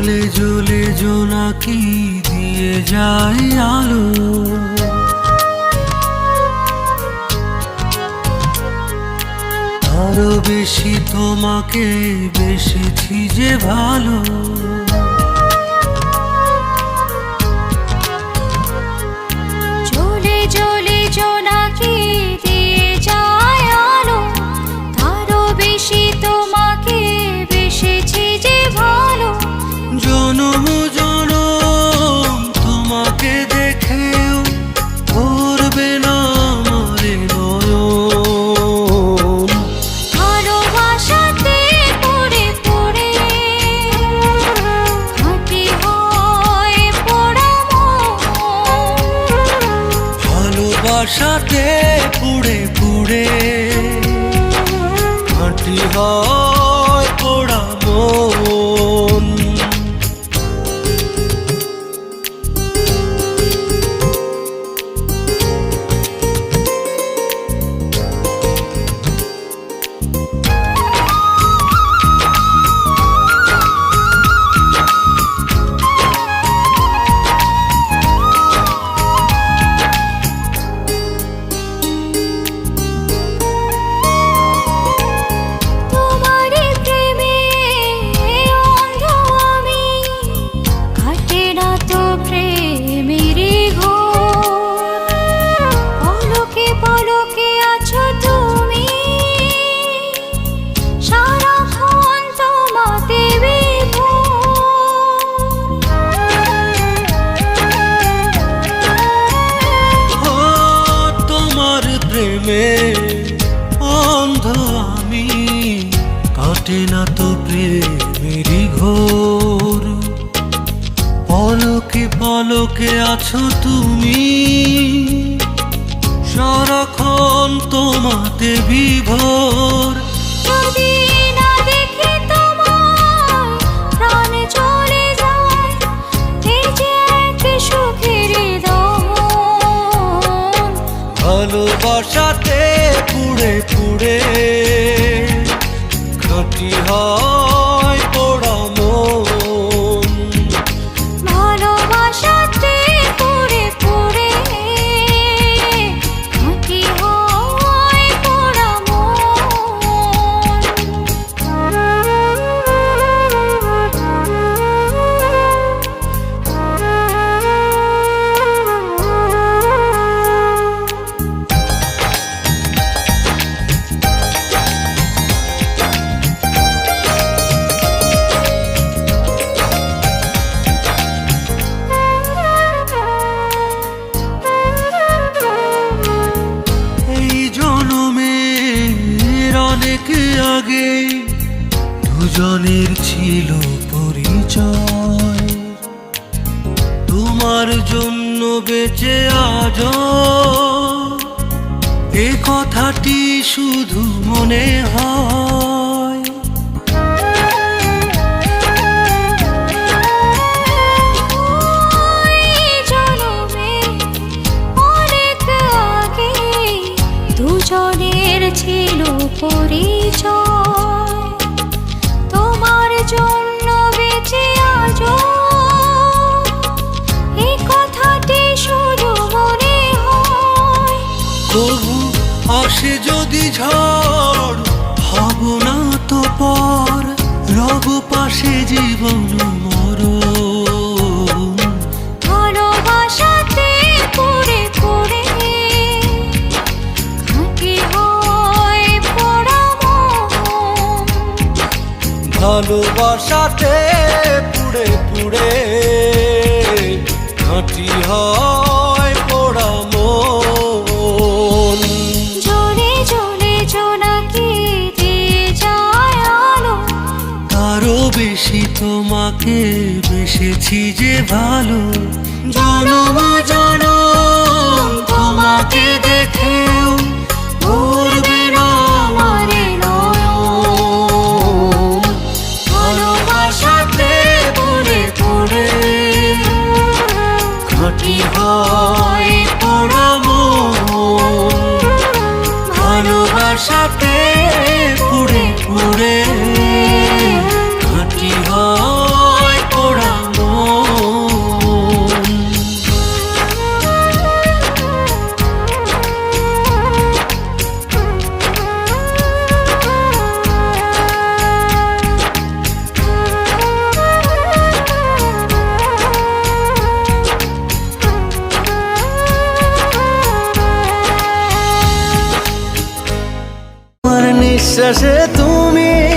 জ্বলে জ্বলে জোনাকি দিয়ে যায় আলো। আরো বেশি তোমাকে বেসেছি যে ভালো। জ্বলে জ্বলে জোনাকি দিয়ে যায় আলো, আরো বেশি তোমাকে বেসেছি যে ভালো। জনম জনম তোমাকে দেখেও ভরবে না আমার নয়ন। ভালোবাসাতে পড়ে পড়ে খাঁটি হয় পোড়া মন। ভালোবাসাতে পুড়ে পুড়ে খাঁটি হয় পোড়া মন। প্রেমে অন্ধ আমি, কাটে না তো প্রেমেরই ঘোর। পলকে পলকে আছো তুমি, সারাক্ষণ তোমাতে বিভোর। যদি না দেখি তোমায় প্রাণ চলে যায়, এই যে এক সুখের দমন। ভালোবাসাতে পুড়ে পুড়ে খাঁটি হয় পোড়া মন। ভালোবাসাতে পুড়ে পুড়ে খাঁটি হয় পোড়া অনেক আগে দুজনের ছিল পরিচয়, তোমার জন্য বেঁচে আজ এ কথাটি শুধু মনে হয়। দুজনের ছিল পরিচয়, তোমার জন্য বেঁচে আজ এই কথাটি শুধু মনে হয়। তবু আসে যদি ঝড়, হব না তো পর, রব পাশে জীবন মরণ। ভালোবাসাতে পড়ে পড়ে খাঁটি হয় পোড়া মন। ভালোবাসাতে পুড়ে পুড়ে খাঁটি হয় পোড়া মন। জ্বলে জ্বলে জোনাকি দিয়ে যায় আলো, আরো বেশি তোমাকে বেসেছি যে ভালো। জনম জনম তোমাকে দেখেও ভরবে না আমার নয়ন। ভালোবাসাতে পুড়ে পুড়ে খাঁটি হয় পোড়া মন। ভালোবাসাতে পুড়ে পুড়ে খাঁটি হয় পোড়া নিঃশ্বাসে তুমি